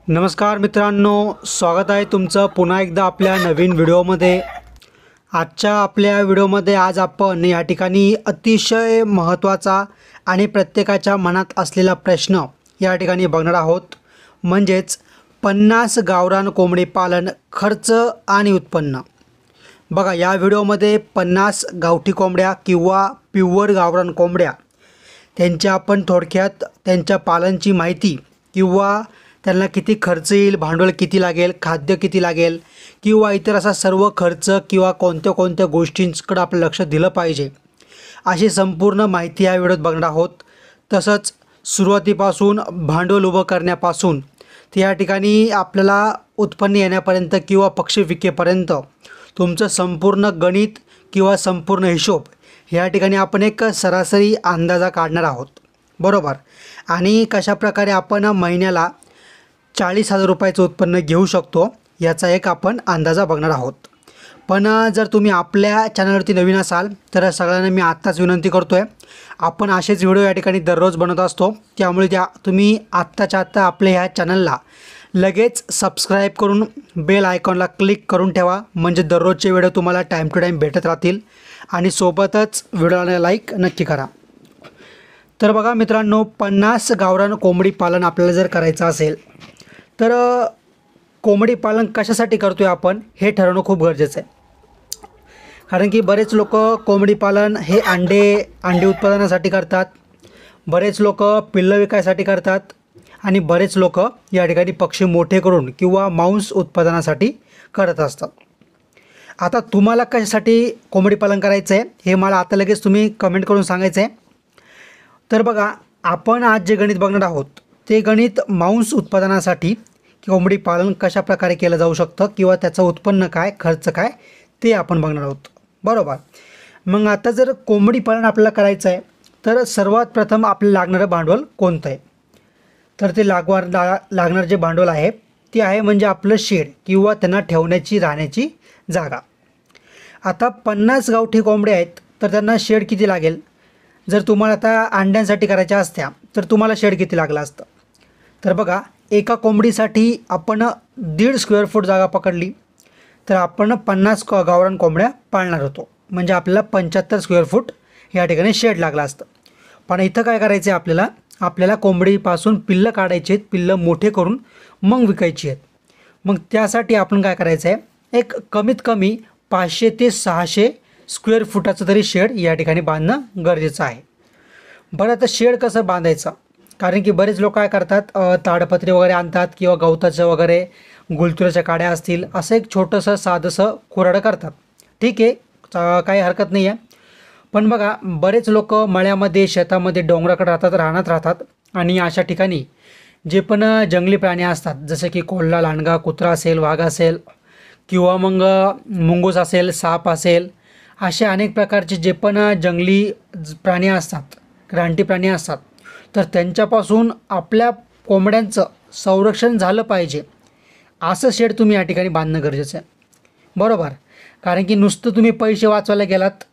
नमस्कार मित्रांनो, स्वागत आहे तुमचं पुन्हा एकदा आपल्या नवीन व्हिडिओमध्ये। आजच्या आपल्या व्हिडिओमध्ये आज आपण या ठिकाणी अतिशय महत्त्वाचा आणि प्रत्येकाच्या मनात असलेला प्रश्न या ठिकाणी बघणार आहोत, म्हणजेच 50 गावरान कोंबडी पालन खर्च आणि उत्पन्न। बघा, या व्हिडिओमध्ये 50 गावठी कोंबड्या किंवा प्युअर गावरान कोंबड्या त्यांच्या आपण थोडक्यात त्यांच्या पालनची माहिती किंवा त्यांना किती खर्च येईल, भांडवल किती लागेल, खाद्य किती लागेल किंवा इतर असा सर्व खर्च किंवा कोणत्या कोणत्या गोष्टींकडे आपलं लक्ष दिलं पाहिजे अशी संपूर्ण माहिती या व्हिडिओत बघणार आहोत। तसंच सुरुवातीपासून भांडवल उभं करण्यापासून ते या ठिकाणी आपल्याला उत्पन्न येण्यापर्यंत किंवा पक्षी विकेपर्यंत तुमचं संपूर्ण गणित किंवा संपूर्ण हिशोब या ठिकाणी आपण एक सरासरी अंदाजा काढणार आहोत, बरोबर। आणि कशा प्रकारे आपण महिन्याला 40,000 रुपयाचं उत्पन्न घेऊ शकतो याचा एक आपण अंदाजा बघणार आहोत। पण जर तुम्ही आपल्या चॅनलवरती नवीन असाल तर सगळ्यांना मी आत्ताच विनंती करतोय, आपण असेच व्हिडिओ या ठिकाणी दररोज बनवत असतो, त्यामुळे तुम्ही आत्ताच्या आत्ता आपल्या ह्या चॅनलला लगेच सबस्क्राईब करून बेल आयकॉनला क्लिक करून ठेवा, म्हणजे दररोजचे व्हिडिओ तुम्हाला टाईम टू टाईम भेटत राहतील। आणि सोबतच व्हिडिओला लाईक नक्की करा। तर बघा मित्रांनो, 50 गावरान कोंबडी पालन आपल्याला जर करायचं असेल तर कोंबडी पालन कशासाठी करतोय आपण हे ठरवणं खूप गरजेचं आहे। कारण की बरेच लोक कोंबडी पालन हे अंडे उत्पादनासाठी करतात, बरेच लोक पिल्लं विकायसाठी करतात आणि बरेच लोक या ठिकाणी पक्षी मोठे करून किंवा मांस उत्पादनासाठी करत असतात। आता तुम्हाला कशासाठी कोंबडी पालन करायचं आहे हे मला आता लगेच तुम्ही कमेंट करून सांगायचं आहे। तर बघा, आपण आज जे गणित बघणार आहोत ते गणित मांस उत्पादनासाठी कोंबडी पालन कशा प्रकारे केलं जाऊ शकतं किंवा त्याचं उत्पन्न काय, खर्च काय ते आपण बघणार आहोत, बरोबर। मग आता जर कोंबडी पालन आपल्याला करायचं आहे तर सर्वात प्रथम आपल्याला लागणारं भांडवल कोणतं आहे, तर ते लागणार जे भांडवल आहे ते आहे म्हणजे आपलं शेड किंवा त्यांना ठेवण्याची राहण्याची जागा। आता 50 गावठी कोंबड्या आहेत तर त्यांना शेड किती लागेल? जर तुम्हाला आता अंड्यांसाठी करायच्या असत्या तर तुम्हाला शेड किती लागलं असतं? तर बघा, एका कोंबडीसाठी आपण 1.5 स्क्वेअर फूट जागा पकडली तर आपण 50 गावरान कोंबड्या पाळणार होतो, म्हणजे आपल्याला 75 स्क्वेअर फूट या ठिकाणी शेड लागलं असतं। पण इथं काय करायचं आहे, आपल्याला कोंबडीपासून पिल्लं काढायची आहेत, पिल्लं मोठे करून मग विकायची आहेत। मग त्यासाठी आपण काय करायचं आहे, एक कमीत कमी 500 ते 600 स्क्वेअर फुटाचं तरी शेड या ठिकाणी बांधणं गरजेचं आहे। बरं, आता शेड कसं बांधायचं? कारण की बरेच लोक काय करतात, ताडपत्री वगैरे आणतात किंवा गवताचं वगैरे गुलतुऱ्याच्या काड्या असतील असं एक छोटंसं साधंसं कुऱ्हाड करतात, ठीक आहे, काही हरकत नाही आहे। पण बघा, बरेच लोक मळ्यामध्ये, शेतामध्ये, डोंगराकडे राहत राहतात आणि अशा ठिकाणी जे पण जंगली प्राणी असतात जसे की कोल्हा, लांडगा, कुत्रा असेल, वाघ असेल किंवा मग मुंगूस असेल, साप असेल, असे अनेक प्रकारचे जे पण जंगली प्राणी असतात, रानटी प्राणी असतात, तर त्यांच्यापासून आपल्या कोंबड्यांचं संरक्षण झालं पाहिजे असं शेड तुम्ही या ठिकाणी बांधणं गरजेचं आहे, बरोबर। कारण की नुसतं तुम्ही पैसे वाचवायला गेलात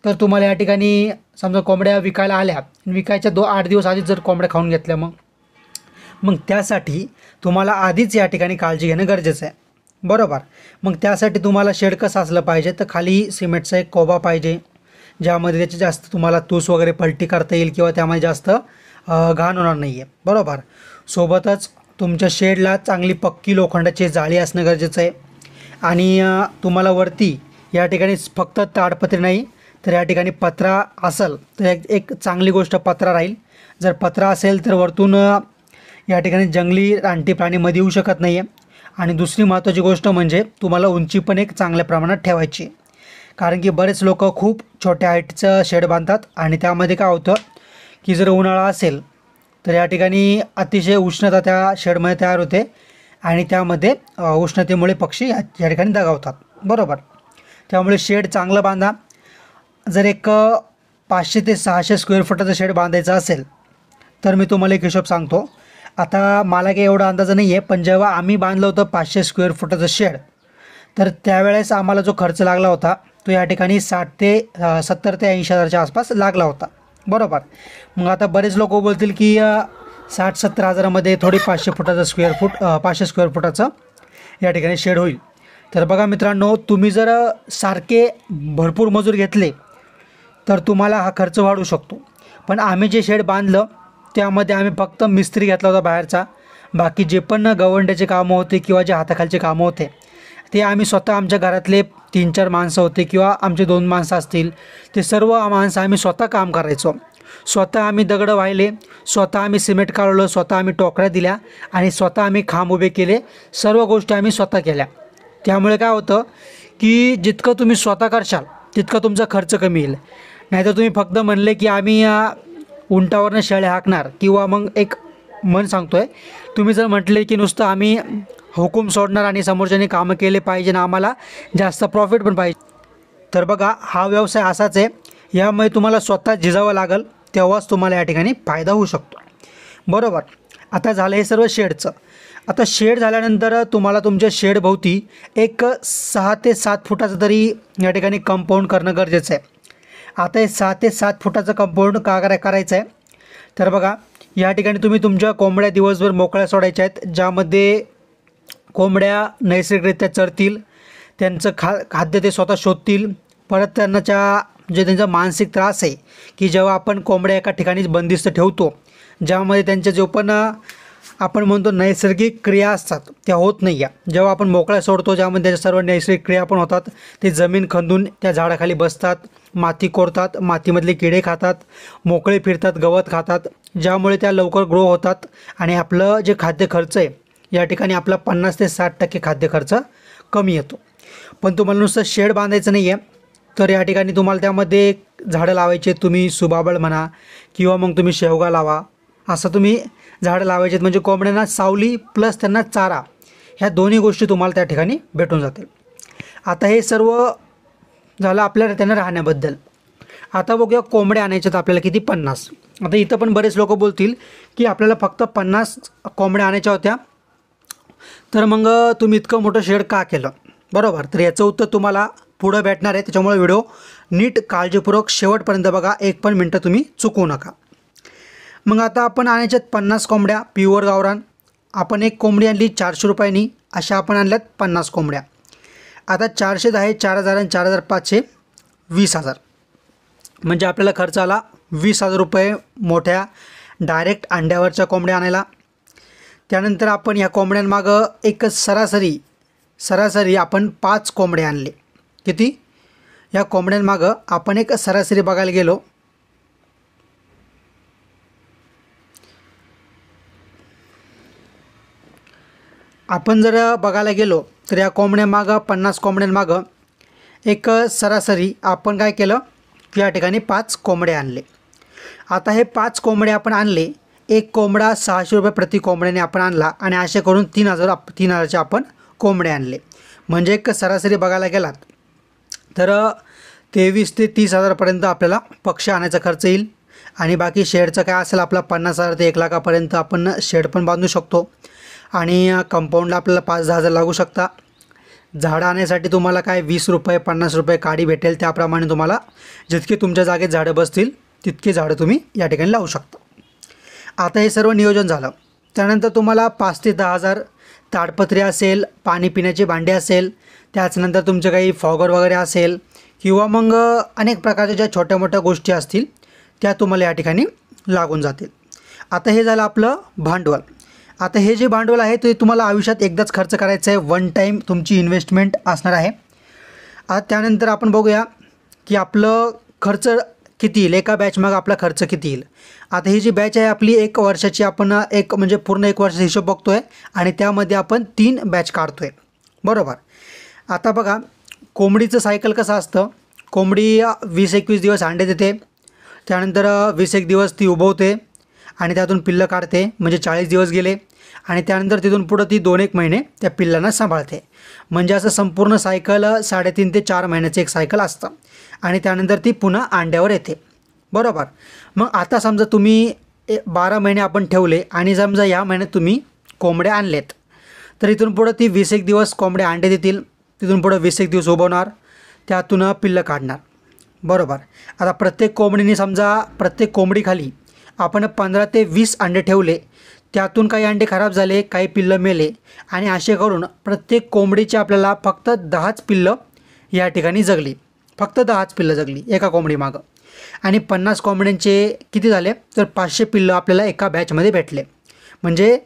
तर तुम्हाला या ठिकाणी समजा कोंबड्या विकायला आल्या, विकायच्या 8 दिवस आधीच जर कोंबड्या खाऊन घेतल्या मग त्यासाठी तुम्हाला आधीच या ठिकाणी काळजी घेणं गरजेचं आहे, बरोबर। मग त्यासाठी तुम्हाला शेड कसं असलं पाहिजे, तर खाली सिमेंटचा एक कोबा पाहिजे ज्यामध्ये त्याची जास्त तुम्हाला तूस वगैरे पलटी करता येईल किंवा त्यामध्ये जास्त घाण होणार नाही आहे, बरोबर। सोबतच तुमच्या शेडला चांगली पक्की लोखंडाची जाळी असणं गरजेचं आहे। आणि तुम्हाला वरती या ठिकाणी फक्त ताडपत्री नाही तर या ठिकाणी पत्रा असेल तर एक चांगली गोष्ट पत्रा राहील। जर पत्रा असेल तर वरतून या ठिकाणी जंगली रानटी प्राणी मध्ये येऊ शकत नाही आहे। आणि दुसरी महत्त्वाची गोष्ट म्हणजे तुम्हाला उंची पण एक चांगल्या प्रमाणात ठेवायची, कारण की बरेच लोक खूप छोट्या हाईटचं शेड बांधतात आणि त्यामध्ये काय होतं की जर उन्हाळा असेल तर या ठिकाणी अतिशय उष्णता त्या शेडमध्ये तयार होते आणि त्यामध्ये उष्णतेमुळे पक्षी या ठिकाणी दगावतात, बरोबर। त्यामुळे शेड चांगलं बांधा। जर एक 500 ते 600 स्क्वेअर फुटाचं शेड बांधायचं असेल तर मी तुम्हाला एक हिशोब सांगतो। आता मला काही एवढा अंदाज नाही आहे, पण जेव्हा आम्ही बांधलं होतं 500 स्क्वेअर फुटाचं शेड तर त्यावेळेस आम्हाला जो खर्च लागला होता तो या ठिकाणी 70 ते 80 हजारच्या आसपास लागला होता, बरोबर। मग आता बरेच लोक बोलतील की 60-70 हजारामध्ये थोडी 500 फुटाचं स्क्वेअर फूट 500 स्क्वेअर फुटाचं या ठिकाणी शेड होईल। तर बघा मित्रांनो, तुम्ही जर सारखे भरपूर मजूर घेतले तर तुम्हाला हा खर्च वाढू शकतो। पण आम्ही जे शेड बांधलं त्यामध्ये आम्ही फक्त मिस्त्री घेतला होता बाहेरचा, बाकी जे पण गवंड्याचे कामं होते किंवा जे हाताखालचे कामं होते ते आम्ही स्वतः, आमच्या घरातले 3-4 माणसं होते किंवा आमचे 2 माणसं असतील, ते सर्व माणसं आम्ही स्वतः काम करायचो। स्वतः आम्ही दगडं वाहिले, स्वतः आम्ही सिमेंट काढलं, स्वतः आम्ही टोकऱ्या दिल्या आणि स्वतः आम्ही खांब उभे केले। सर्व गोष्टी आम्ही स्वतः केल्या। त्यामुळे काय होतं की जितकं तुम्ही स्वतः करशाल तितका तुमचा खर्च कमी येईल। नाहीतर तुम्ही फक्त म्हणले की आम्ही उंटावरनं शेळ्या हाकणार, किंवा मग एक मन सांगतोय, तुम्ही जर म्हटले की नुसतं आम्ही हुकूम सोडणार आणि समोरच्याने कामं केले पाहिजे ना आम्हाला जास्त प्रॉफिट पण पाहिजे, तर बघा हा व्यवसाय असाच आहे। यामुळे तुम्हाला स्वतः झिजावं लागेल, तेव्हाच तुम्हाला या ठिकाणी फायदा होऊ शकतो, बरोबर। आता झालं हे सर्व शेडचं। आता शेड झाल्यानंतर तुम्हाला तुमच्या शेडभोवती एक 6 ते 7 फुटाचं तरी या ठिकाणी कंपाऊंड करणं गरजेचं आहे। आता हे 6 ते 7 फुटाचं कंपाऊंड का करायचं आहे, तर बघा या ठिकाणी तुम्ही तुमच्या कोंबड्या दिवसभर मोकळ्या सोडायच्या आहेत, ज्यामध्ये कोंबड्या नैसर्गिकरित्या चरतील, त्यांचं खाद्य ते स्वतः शोधतील। परत त्यांचा मानसिक त्रास आहे की जेव्हा आपण कोंबड्या एका ठिकाणी बंदिस्त ठेवतो, ज्यामध्ये त्यांच्या जो पण आपण म्हणतो नैसर्गिक क्रिया असतात त्या होत नाही आहे। जेव्हा आपण मोकळ्या सोडतो, ज्यामध्ये त्याच्या सर्व नैसर्गिक क्रिया पण होतात, ते जमीन खंदून त्या झाडाखाली बसतात, माती कोरतात, मातीमधले किडे खातात, मोकळे फिरतात, गवत खातात, ज्यामुळे त्या लवकर ग्रो होतात आणि आपलं जे खाद्य खर्च आहे या ठिकाणी आपला 50 ते 60% खाद्य खर्च कमी येतो। पण तुम्हाला नुसतं शेड बांधायचं नाही आहे, तर या ठिकाणी तुम्हाला त्यामध्ये झाडं लावायचे, तुम्ही सुबाबळ म्हणा किंवा मग तुम्ही शेवगा लावा, असं तुम्ही झाडं लावायचे, म्हणजे कोंबड्यांना सावली प्लस त्यांना चारा, ह्या दोन्ही गोष्टी तुम्हाला त्या ठिकाणी भेटून जातील। आता हे सर्व झालं आपल्या त्यांना राहण्याबद्दल। आता बघूया कोंबड्या आणायच्यात आपल्याला किती, 50। आता इथं पण बरेच लोक बोलतील की आपल्याला फक्त 50 कोंबड्या आणायच्या होत्या, तर मग तुम्ही इतकं मोठं शेड का केलं, बरोबर। तर याचं उत्तर तुम्हाला पुढं भेटणार आहे, त्याच्यामुळे व्हिडिओ नीट काळजीपूर्वक शेवटपर्यंत बघा, एक पण मिनटं तुम्ही चुकवू नका। मग आता आपण आणायच्यात 50 कोंबड्या प्युअर गावरान। आपण एक कोंबडी आणली 400 रुपयांनी, अशा आपण आणल्यात 50 कोंबड्या। आता 400 आहे 4000 आणि 4500 20,000, म्हणजे आपल्याला खर्च आला 20,000 रुपये मोठ्या डायरेक्ट अंड्यावरच्या कोंबड्या आणायला। त्यानंतर आपण या कोंबड्यांमागं एक सरासरी आपण 5 कोंबडे आणले। किती? या कोंबड्यांमागं आपण एक सरासरी बघायला गेलो आपण जर बघायला गेलो तर या कोंबड्यांमागं 50 कोंबड्यांमागं एक सरासरी आपण काय केलं की या ठिकाणी 5 कोंबडे आणले। आता हे 5 कोंबडे आपण आणले, एक कोंबडा 600 रुपये प्रति कोंबड्याने आपण आणला आणि असे करून 3,000चे आपण कोंबडे आणले। म्हणजे एक सरासरी बघायला गेलात तर 23,000 ते 30,000पर्यंत आपल्याला पक्षी आणायचा खर्च येईल। आणि बाकी शेडचं काय असेल आपला 50,000 ते 1,00,000पर्यंत आपण शेड पण बांधू शकतो। आणि कंपाऊंडला आपल्याला 5-10 हजार लागू शकता। झाडं आणण्यासाठी तुम्हाला काय 20 रुपये 50 रुपये काडी भेटेल, त्याप्रमाणे तुम्हाला जितके तुमच्या जागेत झाडं बसतील तितके झाडं तुम्ही या ठिकाणी लावू शकता। आता हे सर्व नियोजन झालं, त्यानंतर तुम्हाला 5 ते 10 हजार ताडपत्री असेल, पाणी पिण्याची भांडी असेल, त्याचनंतर तुमचे काही फॉगर वगैरे असेल किंवा मग अनेक प्रकारच्या ज्या छोट्या मोठ्या गोष्टी असतील त्या तुम्हाला या ठिकाणी लागून जातील। आता हे झालं आपलं भांडवल। आता हे जे भांडवल आहे ते तुम्हाला आयुष्यात एकदाच खर्च करायचं आहे, वन टाईम तुमची इन्व्हेस्टमेंट असणार आहे। आता त्यानंतर आपण बघूया की आपलं खर्च किती येईल, एका बॅचमागं आपला खर्च किती येईल। आता ही जी बॅच आहे आपली 1 वर्षाची, आपण म्हणजे पूर्ण 1 वर्षाचा हिशोब बघतो आहे आणि त्यामध्ये आपण 3 बॅच काढतो आहे, बरोबर। आता बघा कोंबडीचं सायकल कसं असतं, कोंबडी 20-21 दिवस अंडे देते, त्यानंतर 20-1 दिवस ती उबवते आणि त्यातून पिल्लं काढते, म्हणजे 40 दिवस गेले आणि त्यानंतर तिथून पुढं ती 2-1 महिने त्या पिल्लांना सांभाळते। म्हणजे असं संपूर्ण सायकल 3.5 ते 4 महिन्याचं एक सायकल असतं आणि त्यानंतर ती पुन्हा अंड्यावर येते, बरोबर। मग आता समजा तुम्ही 12 महिने आपण ठेवले आणि समजा या महिन्यात तुम्ही कोंबड्या आणलेत, तर इथून पुढं ती 20-1 दिवस कोंबड्या अंडे देतील, तिथून पुढं 20-1 दिवस उबवणार, त्यातून पिल्लं काढणार, बरोबर। आता प्रत्येक कोंबडीने समजा प्रत्येक कोंबडीखाली आपण 15 ते 20 अंडे ठेवले, त्यातून काही अंडे खराब झाले, काही पिल्लं मेले आणि असे करून प्रत्येक कोंबडीचे आपल्याला फक्त 10च पिल्लं या ठिकाणी जगली. फक्त 10च पिल्लं जगली एका कोंबडीमागं. आणि 50 कोंबड्यांचे किती झाले, तर 500 पिल्लं आपल्याला एका बॅचमध्ये भेटले. म्हणजे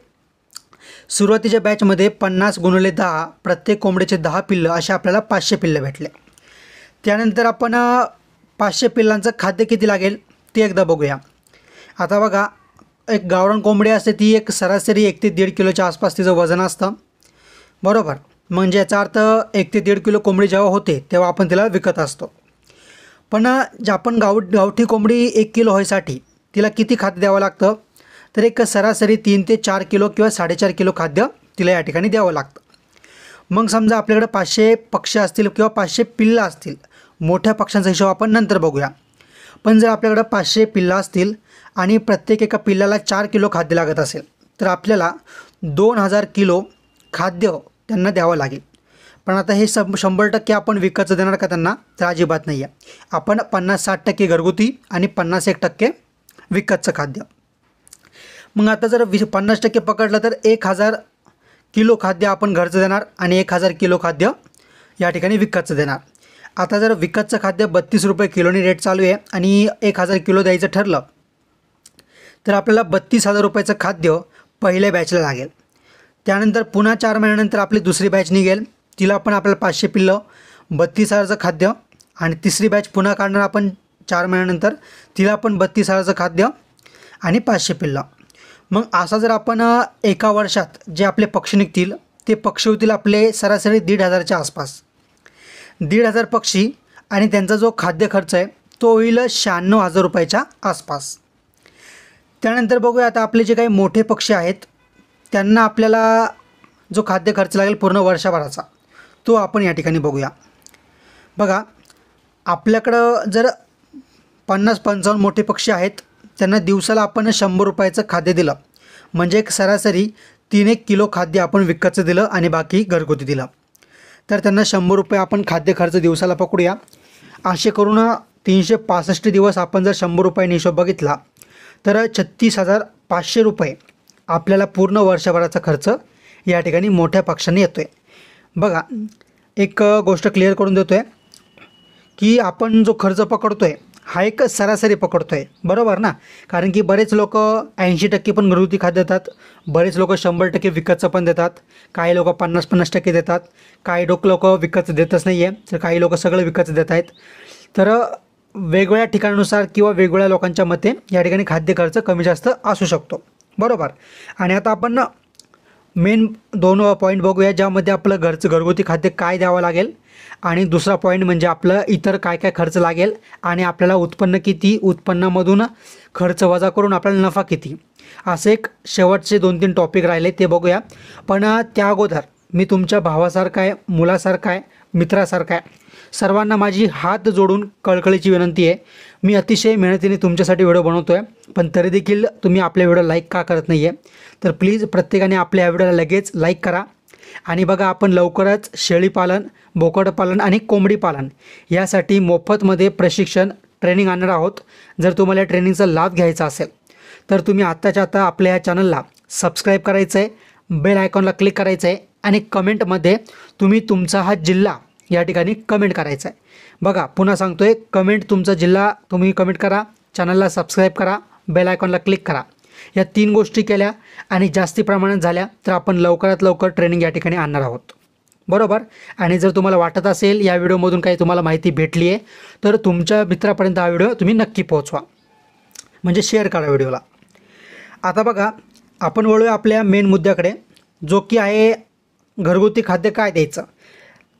सुरुवातीच्या बॅचमध्ये 50 गुणिले 10, प्रत्येक कोंबडीचे 10 पिल्लं, असे आपल्याला 500 पिल्लं भेटले. त्यानंतर आपण 500 पिल्लांचं खाद्य किती लागेल ते एकदा बघूया. आता बघा, एक गावरान कोंबडी असते, ती एक सरासरी 1 ते 1.5 किलोच्या आसपास तिचं वजन असतं, बरोबर. म्हणजे याचा अर्थ 1 ते 1.5 किलो कोंबडी जेव्हा होते तेव्हा आपण तिला विकत असतो. पण आपण गावठी कोंबडी 1 किलो व्हायसाठी तिला किती खाद्य द्यावं लागतं, तर एक सरासरी 3 ते 4 किलो किंवा 4.5 किलो खाद्य तिला या ठिकाणी द्यावं लागतं. मग समजा आपल्याकडे 500 पक्षी असतील किंवा 500 पिल्लं असतील, मोठ्या पक्ष्यांचा हिशोब आपण नंतर बघूया. पण जर आपल्याकडं 500 पिल्लं असतील आणि प्रत्येक एका पिल्लाला 4 किलो खाद्य लागत असेल, तर आपल्याला 2000 किलो खाद्य त्यांना द्यावं लागेल. पण आता हे 100% आपण विकतचं देणार का त्यांना, तर अजिबात नाही आहे. आपण 50-60% घरगुती आणि 50-1% विकतचं खाद्य. मग आता जर 50% पकडलं तर 1000 किलो खाद्य आपण घरचं देणार आणि 1000 किलो खाद्य या ठिकाणी विकतचं देणार. आता जर विकतचं खाद्य 32 रुपये किलोनी रेट चालू आहे आणि 1000 किलो द्यायचं ठरलं, तर आपल्याला 32,000 रुपयाचं खाद्य पहिल्या बॅचला लागेल. त्यानंतर पुन्हा 4 महिन्यानंतर आपली दुसरी बॅच निघेल, तिला पण आपल्याला 500 पिल्लं, 32,000चं खाद्य. आणि तिसरी बॅच पुन्हा काढणार आपण 4 महिन्यानंतर, तिला पण 32,000चं खाद्य आणि 500 पिल्लं. मग असा जर आपण एका वर्षात जे आपले पक्षी निघतील ते पक्षी होतील आपले सरासरी 1,500च्या आसपास. 1,500 पक्षी आणि त्यांचा जो खाद्य खर्च आहे तो होईल 96,000 रुपयाच्या आसपास. त्यानंतर बघूया, आता आपले जे काही मोठे पक्षी आहेत त्यांना आपल्याला जो खाद्य खर्च लागेल पूर्ण वर्षभराचा, तो आपण या ठिकाणी बघूया. बघा, आपल्याकडं जर 50-55 मोठे पक्षी आहेत, त्यांना दिवसाला आपण 100 रुपयाचं खाद्य दिलं, म्हणजे एक सरासरी 3-1 किलो खाद्य आपण विकतचं दिलं आणि बाकी घरगुती दिलं, तर त्यांना 100 रुपये आपण खाद्य खर्च दिवसाला पकडूया. असे करून 365 दिवस आपण जर 100 रुपयांनी हिशोब बघितला तर 36,500 रुपये आपल्याला पूर्ण वर्षभराचा खर्च या ठिकाणी मोठ्या पक्ष्यांनी येतो आहे. बघा, एक गोष्ट क्लिअर करून देतो आहे की आपण जो खर्च पकडतो आहे हा एक सरासरी पकडतो आहे, बरोबर ना. कारण की बरेच लोक 80% पण घरगुती खाद्य देतात, बरेच लोक 100% विकतचं पण देतात, काही लोक 50-50% देतात, काही लोक विकतचं देतच नाही आहे, तर काही लोक सगळं विकतचं देत आहेत. तर वेगवेगळ्या ठिकाणानुसार किंवा वेगवेगळ्या लोकांच्या मते या ठिकाणी खाद्य खर्च कमी जास्त असू शकतो, बरोबर. आणि आता आपण मेन 2 पॉईंट बघूया, ज्यामध्ये आपलं घरगुती खाद्य काय द्यावं लागेल आणि दुसरा पॉईंट म्हणजे आपलं इतर काय काय खर्च लागेल आणि आपल्याला उत्पन्न किती, उत्पन्नामधून खर्च वजा करून आपल्याला नफा किती, असे एक शेवटचे 2-3 टॉपिक राहिले ते बघूया. पण त्या अगोदर मी तुमच्या भावासारखा आहे, मुलासारखा आहे, मित्रासारखा आहे, सर्वांना माझी हात जोडून कळकळीची विनंती आहे. मी अतिशय मेहनतीने तुमच्यासाठी व्हिडिओ बनवतो आहे, पण तरी देखील तुम्ही आपल्या व्हिडिओ लाईक का करत नाही आहे, तर प्लीज प्रत्येकाने आपल्या व्हिडिओला लगेच लाईक करा. आणि बघा, आपण लवकरच शेळीपालन, बोकडपालन आणि कोंबडी पालन यासाठी मोफतमध्ये प्रशिक्षण ट्रेनिंग आणणार आहोत. जर तुम्हाला या ट्रेनिंगचा लाभ घ्यायचा असेल तर तुम्ही आत्ताच्या आता आपल्या या चॅनलला सबस्क्राईब करायचं आहे, बेल आयकॉनला क्लिक करायचं आहे आणि कमेंटमध्ये तुम्ही तुमचा हा जिल्हा या ठिकाणी कमेंट करायचा आहे. बघा, पुन्हा सांगतो आहे, कमेंट तुमचा जिल्हा तुम्ही कमेंट करा, चॅनलला सबस्क्राईब करा, बेल आयकॉनला क्लिक करा. या 3 गोष्टी केल्या आणि जास्ती प्रमाणात झाल्या तर आपण लवकरात लवकर ट्रेनिंग या ठिकाणी आणणार आहोत, बरोबर. आणि जर तुम्हाला वाटत असेल या व्हिडिओमधून काही तुम्हाला माहिती भेटली आहे तर तुमच्या मित्रापर्यंत हा व्हिडिओ तुम्ही नक्की पोहोचवा, म्हणजे शेअर करा व्हिडिओला. आता बघा, आपण वळूया आपल्या मेन मुद्द्याकडे, जो की आहे घरगुती खाद्य काय द्यायचं.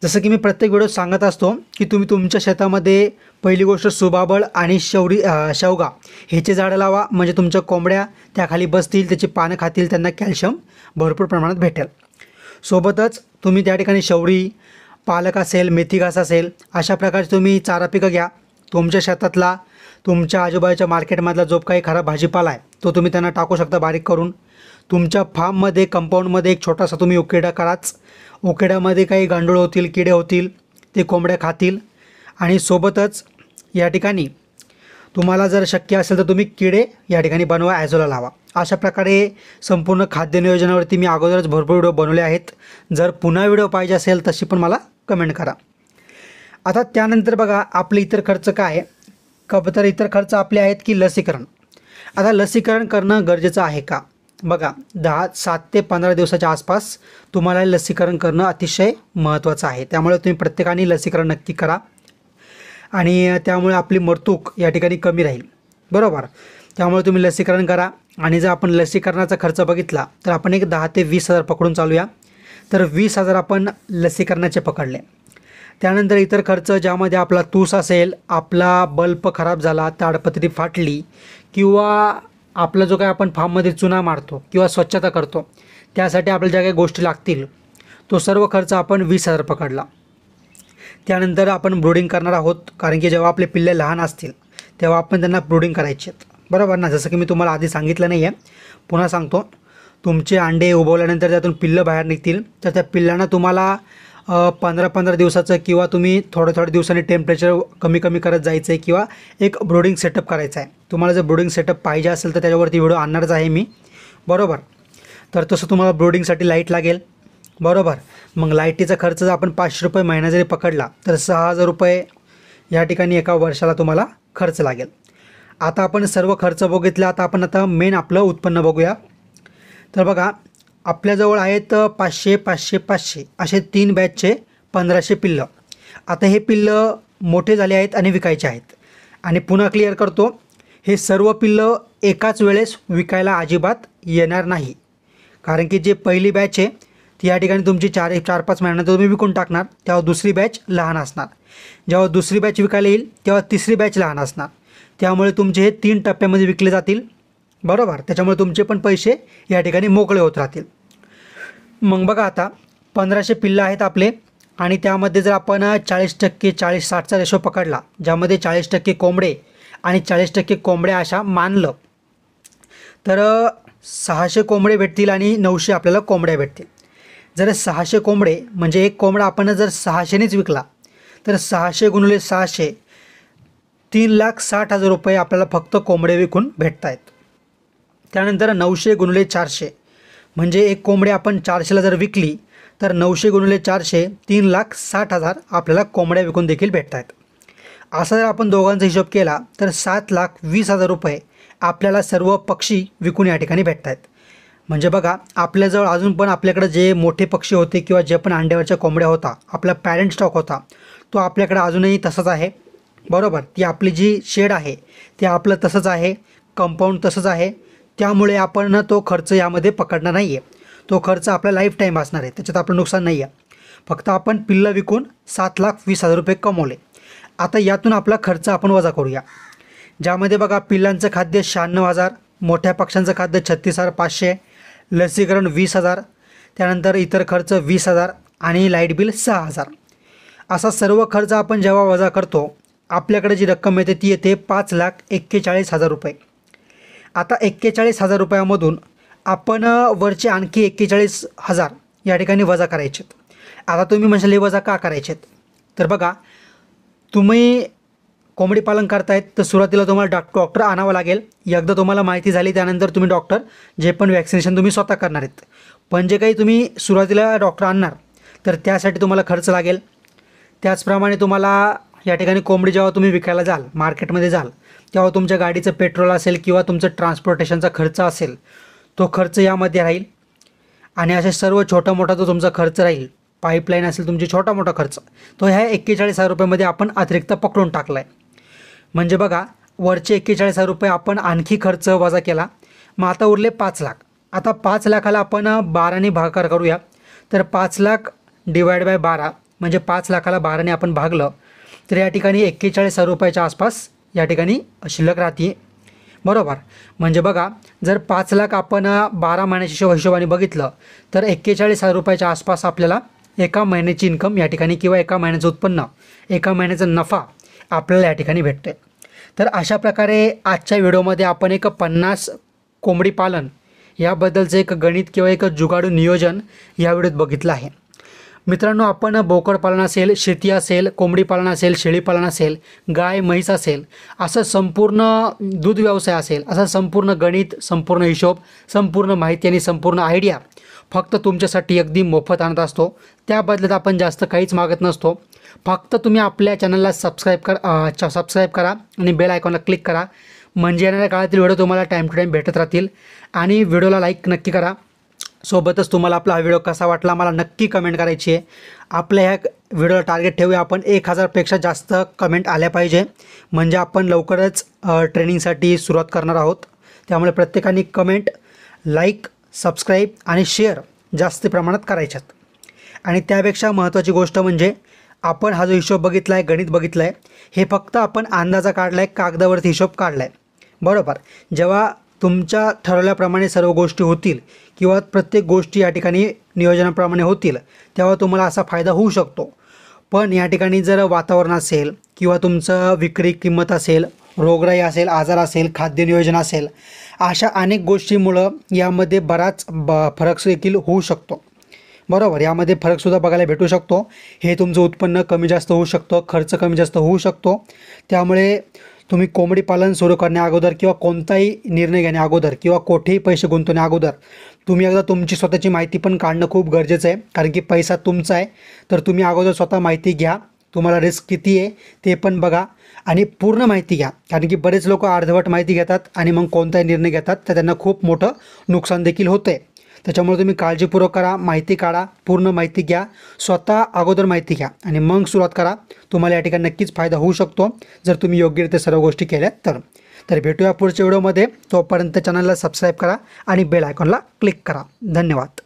जसं की मी प्रत्येक व्हिडिओ सांगत असतो की तुम्ही तुमच्या शेतामध्ये पहिली गोष्ट सुबाबळ आणि शेवगा ह्याचे झाडं लावा, म्हणजे तुमच्या कोंबड्या त्याखाली बसतील, त्याची पानं खातील, त्यांना कॅल्शियम भरपूर प्रमाणात भेटेल. सोबतच तुम्ही त्या ठिकाणी शौरी, पालक असेल, मेथी घास असेल, अशा प्रकारचे तुम्ही चारा पिकं घ्या. तुमच्या शेतातला, तुमच्या आजूबाजूच्या मार्केटमधला जो काही खराब भाजीपाला आहे तो तुम्ही त्यांना टाकू शकता बारीक करून. तुमच्या फार्ममध्ये, कंपाऊंडमध्ये एक छोटासा तुम्ही उकिरडा कराच. उकिरड्यामध्ये काही गांडूळ होतील, किडे होतील, ते कोंबड्या खातील. आणि सोबतच या ठिकाणी तुम्हाला जर शक्य असेल तर तुम्ही किडे या ठिकाणी बनवा, ॲझोला लावा. अशा प्रकारे संपूर्ण खाद्य नियोजनावरती मी अगोदरच भरपूर व्हिडिओ बनवले आहेत. जर पुन्हा व्हिडिओ पाहिजे असेल तशी पण मला कमेंट करा. आता त्यानंतर बघा आपले इतर खर्च काय आहे तर इतर खर्च आपले आहेत की लसीकरण. आता लसीकरण करणं गरजेचं आहे का? बघा 7 ते 15 दिवसाच्या आसपास तुम्हाला लसीकरण करणं अतिशय महत्त्वाचं आहे. त्यामुळे तुम्ही प्रत्येकाने लसीकरण नक्की करा आणि त्यामुळे आपली मरतूक या ठिकाणी कमी राहील. बरोबर. त्यामुळे तुम्ही लसीकरण करा. आणि जर आपण लसीकरणाचा खर्च बघितला तर आपण एक 10 ते 20 हजार पकडून चालूया. तर 20 हजार आपण लसीकरणाचे पकडले. त्यानंतर इतर खर्च ज्यामध्ये आपला तूस असेल, आपला बल्ब खराब झाला, ताडपत्री फाटली किंवा आपला जो काय आपण फार्ममध्ये चुना मारतो किंवा स्वच्छता करतो त्यासाठी आपल्याला ज्या काही गोष्टी लागतील तो सर्व खर्च आपण 20 हजार पकडला. त्यानंतर आपण ब्रूडिंग करणार आहोत, कारण की जेव्हा आपले पिल्ले लहान असतील तेव्हा आपण त्यांना ब्रूडिंग करायचे आहेत. बरोबर ना. जसं की मी तुम्हाला आधी सांगितलं नाही आहे, पुन्हा सांगतो. तुमचे अंडे उबवल्यानंतर त्यातून पिल्लं बाहेर निघतील तर त्या पिल्लांना तुम्हाला 15-15 दिवसाचं किंवा तुम्ही थोड्या दिवसांनी टेम्परेचर कमी करत जायचं आहे किंवा एक ब्रूडिंग सेटअप करायचा आहे. तुम्हाला जर ब्रूडिंग सेटअप पाहिजे असेल तर त्याच्यावरती व्हिडिओ आणणारच आहे मी. बरोबर. तर तसं तुम्हाला ब्रूडिंगसाठी लाईट लागेल. बरोबर. मग लाईटीचा खर्च जर आपण 500 रुपये महिना जरी पकडला तर 6000 रुपये या ठिकाणी एका वर्षाला तुम्हाला खर्च लागेल. आता आपण सर्व खर्च बघितला. आता मेन आपलं उत्पन्न बघूया. तर बघा आपल्याजवळ आहेत 500, 500, 500 असे 3 बॅचचे 1500 पिल्लं. आता हे पिल्लं मोठे झाले आहेत आणि विकायचे आहेत. आणि पुन्हा क्लिअर करतो, हे सर्व पिल्लं एकाच वेळेस विकायला अजिबात येणार नाही. कारण की जे पहिली बॅच आहे ती या ठिकाणी तुमची 4-5 महिन्यानंतर तुम्ही विकून टाकणार, तेव्हा दुसरी बॅच लहान असणार. जेव्हा दुसरी बॅच विकायला येईल तेव्हा तिसरी बॅच लहान असणार. त्यामुळे तुमचे हे 3 टप्प्यामध्ये विकले जातील. बरोबर. त्याच्यामुळे तुमचे पण पैसे या ठिकाणी मोकळे होत राहतील. मग बघा आता 1500 पिल्लं आहेत आपले आणि त्यामध्ये जर आपण 40% 40-60चा रेशो पकडला, ज्यामध्ये 40% कोंबडे आणि 40% कोंबड्या अशा मानलं तर 600 कोंबडे भेटतील आणि 900 आपल्याला कोंबड्या भेटतील. जर 600 कोंबडे म्हणजे एक कोंबडा आपण जर 600नेच विकला तर 600 × 600 3,60,000 रुपये आपल्याला फक्त कोंबडे विकून भेटत आहेत. त्यानंतर 900 × 400 म्हणजे एक कोंबडी आपण 400ला जर विकली तर 900 × 400 3,60,000 आपल्याला कोंबड्या विकून देखील भेटत आहेत. असा जर आपण दोघांचा हिशोब केला तर 7,20,000 रुपये आपल्याला सर्व पक्षी विकून या ठिकाणी भेटत आहेत. म्हणजे बघा आपल्याजवळ अजून पण आपल्याकडे जे मोठे पक्षी होते किंवा जे पण अंड्यावरच्या कोंबड्या होता, आपला पॅरेंट स्टॉक होता, तो आपल्याकडे अजूनही तसंच आहे. बरोबर. ती आपली जी शेड आहे ते आपलं तसंच आहे, कंपाऊंड तसंच आहे. त्यामुळे आपण तो खर्च यामध्ये पकडणार नाही आहे. तो खर्च आपला लाईफ टाईम असणार आहे, त्याच्यात आपलं नुकसान नाही आहे. फक्त आपण पिल्लं विकून 7,20,000 रुपये कमवले. आता यातून आपला खर्च आपण वजा करूया, ज्यामध्ये बघा पिल्लांचं खाद्य 96,000, मोठ्या पक्ष्यांचं खाद्य 36,500, लसीकरण 20,000, त्यानंतर इतर खर्च 20,000 आणि लाईट बिल 6,000. असा सर्व खर्च आपण जेव्हा वजा करतो आपल्याकडे जी रक्कम येते ती येते 5,41,000 रुपये. आता 41,000 रुपयामधून आपण वरचे आणखी 41,000 या ठिकाणी वजा करायचे. आता तुम्ही म्हणशाल हे वजा का करायचे? तर बघा तुम्ही कोंबडी पालन करतायत तर सुरुवातीला तुम्हाला डॉक्टर आणावं लागेल. एकदा तुम्हाला माहिती झाली त्यानंतर तुम्ही डॉक्टर जे पण वॅक्सिनेशन तुम्ही स्वतः करणार आहेत. पण जे काही तुम्ही सुरुवातीला डॉक्टर आणणार तर त्यासाठी तुम्हाला खर्च लागेल. त्याचप्रमाणे तुम्हाला या ठिकाणी कोंबडी जेव्हा तुम्ही विकायला जाल, मार्केटमध्ये जाल, तेव्हा तुमच्या गाडीचं पेट्रोल असेल किंवा तुमचं ट्रान्सपोर्टेशनचा खर्च असेल तो खर्च यामध्ये राहील. आणि असे सर्व छोटा मोठा जो तुमचा खर्च राहील, पाईपलाईन असेल तुमची छोटा मोठा खर्च, तो ह्या 41,000 रुपयामध्ये आपण अतिरिक्त पकडून टाकला आहे. म्हणजे बघा वरचे 41,000 रुपये आपण आणखी खर्च वजा केला. मग आता उरले 5 लाख. आता 5 लाखाला आपण 12ने भागाकार करूया. तर 5 लाख डिवाइड बाय 12 म्हणजे 5 लाखाला 12ने आपण भागलं तर या ठिकाणी 41,000 रुपयाच्या आसपास या ठिकाणी शिल्लक राहते. बरोबर. म्हणजे बघा जर 5 लाख आपण 12 महिन्याच्या हिशोबाने बघितलं तर 41,000 रुपयाच्या आसपास आपल्याला एका महिन्याची इन्कम या ठिकाणी किंवा एका महिन्याचं उत्पन्न, एका महिन्याचा नफा आपल्याला या ठिकाणी भेटतो आहे. तर अशा प्रकारे आजच्या व्हिडिओमध्ये आपण एक 50 कोंबडी पालन याबद्दलचं एक गणित किंवा एक जुगाडू नियोजन या व्हिडिओत बघितलं आहे. मित्रांनो, आपण बोकड पालन असेल, शेती असेल, कोंबडी पालन असेल, शेळी पालन असेल, गाय म्हैस असेल, असं संपूर्ण दूध व्यवसाय असेल, असं संपूर्ण गणित, संपूर्ण हिशोब, संपूर्ण माहिती आणि संपूर्ण आयडिया फक्त तुमच्यासाठी अगदी मोफत आणत असतो. त्या बदल्यात आपण जास्त काहीच मागत नसतो. फक्त तुम्ही आपल्या चॅनलला सबस्क्राईब करा आणि बेल आयकॉनला क्लिक करा. म्हणजे येणाऱ्या काळातील व्हिडिओ तुम्हाला टाईम टू टाईम भेटत राहतील. आणि व्हिडिओला लाईक नक्की करा. सोबतच तुम्हाला आपला हा व्हिडिओ कसा वाटला मला नक्की कमेंट करायची आहे. आपल्या ह्या व्हिडिओला टार्गेट ठेवूया आपण 1000पेक्षा जास्त कमेंट आल्या पाहिजे. म्हणजे आपण लवकरच ट्रेनिंगसाठी सुरुवात करणार आहोत. त्यामुळे प्रत्येकाने कमेंट, लाईक, सबस्क्राईब आणि शेअर जास्त प्रमाणात करायच्यात. आणि त्यापेक्षा महत्त्वाची गोष्ट म्हणजे आपण हा जो हिशोब बघितला आहे, गणित बघितलं आहे, हे फक्त आपण अंदाजा काढला आहे, कागदावरती हिशोब काढला आहे, बरोबर. जेव्हा तुमच्या ठरवल्याप्रमाणे सर्व गोष्टी होतील किंवा प्रत्येक गोष्टी या ठिकाणी नियोजनाप्रमाणे होतील तेव्हा तुम्हाला असा फायदा होऊ शकतो. पण या ठिकाणी जर वातावरण असेल किंवा तुमचं विक्री किंमत असेल, रोगराई असेल, आजार असेल, खाद्य नियोजन असेल, अशा अनेक गोष्टींमुळं यामध्ये बराच फरक देखील होऊ शकतो, बरोबर. यामध्ये फरकसुद्धा बघायला भेटू शकतो. हे तुमचं उत्पन्न कमी जास्त होऊ शकतं, खर्च कमी जास्त होऊ शकतो. त्यामुळे तुम्ही कोंबडी पालन सुरू करण्या अगोदर किंवा कोणताही निर्णय घेण्या अगोदर किंवा कोठेही पैसे गुंतवण्या अगोदर तुम्ही एकदा तुमची स्वतःची माहिती पण काढणं खूप गरजेचं आहे. कारण की पैसा तुमचा आहे, तर तुम्ही अगोदर स्वतः माहिती घ्या. तुम्हाला रिस्क किती आहे ते पण बघा आणि पूर्ण माहिती घ्या. कारण की बरेच लोक अर्धवट माहिती घेतात आणि मग कोणताही निर्णय घेतात तर त्यांना खूप मोठं नुकसान देखील होतं आहे. त्याच्यामुळे तुम्ही काळजीपूर्वक करा, माहिती काढा, पूर्ण माहिती घ्या, स्वतः अगोदर माहिती घ्या आणि मग सुरुवात करा. तुम्हाला या ठिकाणी नक्कीच फायदा होऊ शकतो जर तुम्ही योग्यरित्या सर्व गोष्टी केल्यात तर भेटूया पुढच्या व्हिडिओमध्ये. तोपर्यंत चॅनलला सबस्क्राईब करा आणि बेल आयकॉनला क्लिक करा. धन्यवाद.